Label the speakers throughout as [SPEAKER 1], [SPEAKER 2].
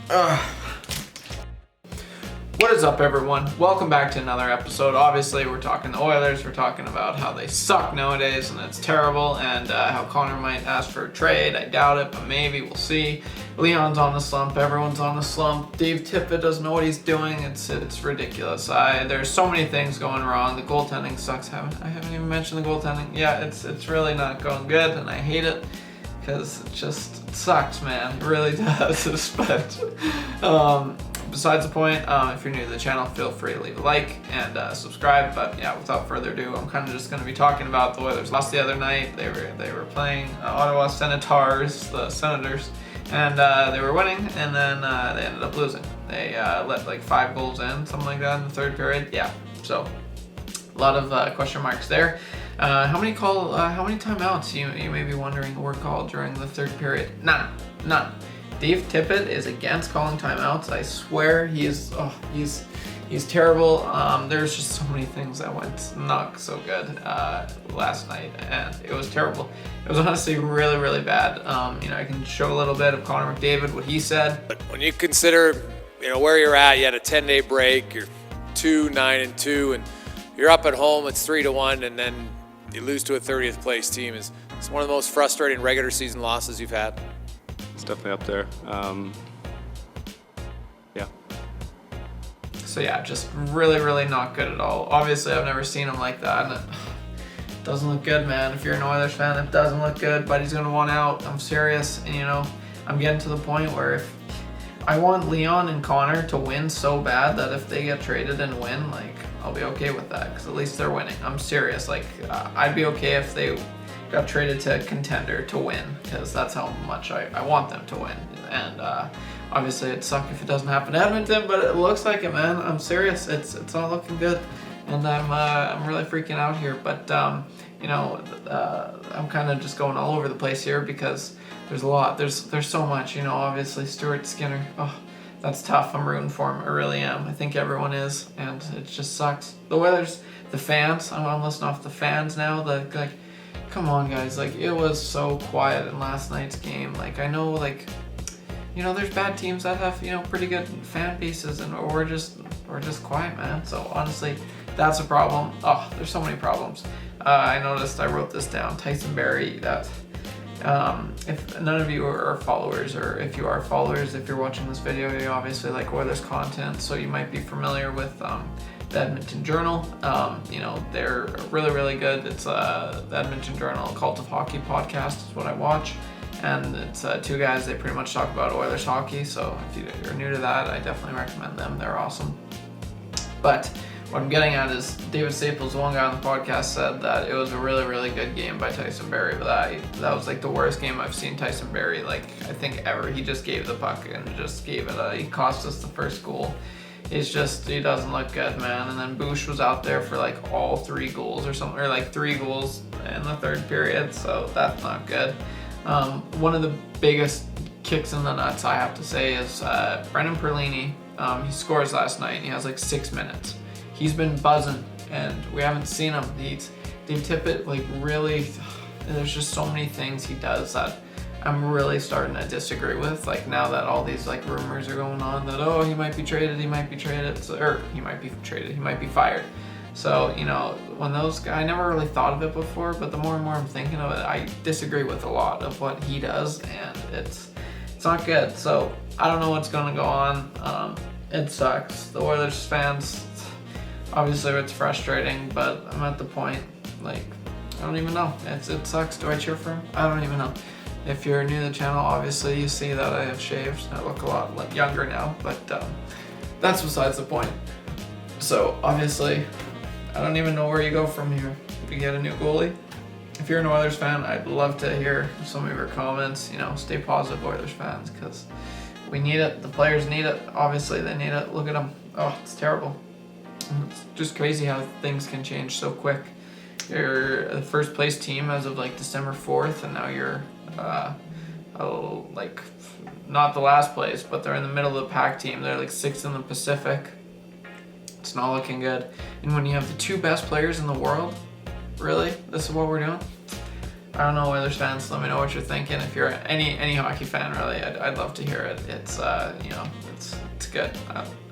[SPEAKER 1] What is up, everyone? Welcome back to another episode. Obviously, we're talking the Oilers. We're talking about how they suck nowadays and it's terrible, and how Connor might ask for a trade. I doubt it, but maybe. We'll see. Leon's on the slump. Everyone's on the slump. Dave Tippett doesn't know what he's doing. It's ridiculous. There's so many things going wrong. The goaltending sucks. I haven't even mentioned the goaltending. Yeah, it's really not going good, and I hate it because it sucks, man. It really does. But besides the point, if you're new to the channel, feel free to leave a like and subscribe. But yeah, without further ado, I'm kind of just going to be talking about the Oilers. Lost the other night. They were playing Ottawa Senators, the Senators, and they were winning, and then they ended up losing. They let like 5 goals in, something like that, in the third period. Yeah, so a lot of question marks there. How many timeouts you may be wondering were called during the third period? None. Dave Tippett is against calling timeouts. I swear he's terrible. There's just so many things that went not so good last night, and it was terrible. It was honestly really, really bad. I can show a little bit of Connor McDavid, what he said.
[SPEAKER 2] When you consider, where you're at, you had a 10-day break, you're 2-9-2, and you're up at home, it's 3-1, and then you lose to a 30th place team. It's one of the most frustrating regular season losses you've had.
[SPEAKER 3] It's definitely up there. Yeah.
[SPEAKER 1] So yeah, just really, really not good at all. Obviously, I've never seen him like that, and it doesn't look good, man. If you're an Oilers fan, it doesn't look good, but he's gonna want out. I'm serious, and I'm getting to the point where if I want Leon and Connor to win so bad that if they get traded and win, like, I'll be okay with that, because at least they're winning. I'm serious. Like, I'd be okay if they got traded to a contender to win, because that's how much I want them to win. And obviously it'd suck if it doesn't happen to Edmonton, but it looks like it, man. I'm serious. It's not looking good, and I'm really freaking out here. But I'm kind of just going all over the place here because there's a lot. There's so much. Obviously Stuart Skinner. Oh, that's tough. I'm rooting for him. I really am. I think everyone is, and it just sucks. The Oilers, the fans. I'm listing off the fans now. Come on, guys, it was so quiet in last night's game. I know, there's bad teams that have, pretty good fan bases, and we're just quiet, man. So honestly, that's a problem. Oh, there's so many problems. I noticed, I wrote this down, Tyson Barrie, that if none of you are followers, or if you are followers, if you're watching this video, you obviously like Oilers content, so you might be familiar with the Edmonton Journal. They're really, really good. It's the Edmonton Journal Cult of Hockey podcast is what I watch, and it's 2 guys. They pretty much talk about Oilers hockey, so if you're new to that, I definitely recommend them. They're awesome. But what I'm getting at is David Staples, one guy on the podcast, said that it was a really, really good game by Tyson Barrie, but that was the worst game I've seen Tyson Barrie, I think, ever. He just gave the puck and just gave it he cost us the first goal. He doesn't look good, man. And then Bush was out there for all 3 goals or something, or 3 goals in the third period, so that's not good. One of the biggest kicks in the nuts, I have to say, is Brendan Perlini. He scores last night, and he has 6 minutes. He's been buzzing, and we haven't seen him. Dave Tippett, really, there's just so many things he does that I'm really starting to disagree with. Now that all these rumors are going on that, he might be traded, he might be traded, or he might be traded, he might be fired. So, when those guys, I never really thought of it before, but the more and more I'm thinking of it, I disagree with a lot of what he does, and it's not good. So I don't know what's gonna go on. It sucks. The Oilers fans, obviously it's frustrating, but I'm at the point, I don't even know. It sucks. Do I cheer for him? I don't even know. If you're new to the channel, obviously you see that I have shaved. I look a lot younger now, but that's besides the point. So obviously, I don't even know where you go from here. If you get a new goalie, if you're an Oilers fan, I'd love to hear some of your comments. Stay positive, Oilers fans, because we need it. The players need it. Obviously, they need it. Look at them. Oh, it's terrible. It's just crazy how things can change so quick. You're the first place team as of December 4th, and now you're not the last place, but they're in the middle of the pack team. They're 6th in the Pacific. It's not looking good. And when you have the 2 best players in the world, really, this is what we're doing? I don't know, Oilers fans, let me know what you're thinking. If you're any hockey fan, really, I'd love to hear it. It's you know, it's good.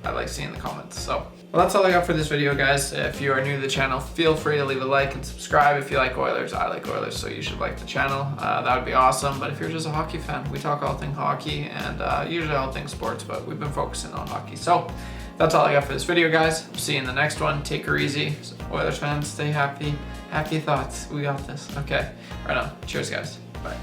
[SPEAKER 1] I like seeing the comments. So, well, that's all I got for this video, guys. If you are new to the channel, feel free to leave a like and subscribe. If you like Oilers, I like Oilers, so you should like the channel. That would be awesome. But if you're just a hockey fan, we talk all things hockey and usually all things sports, but we've been focusing on hockey. So that's all I got for this video, guys. See you in the next one. Take her easy. Oilers fans, stay happy. Happy thoughts. We got this. Okay. Right on. Cheers, guys. Bye.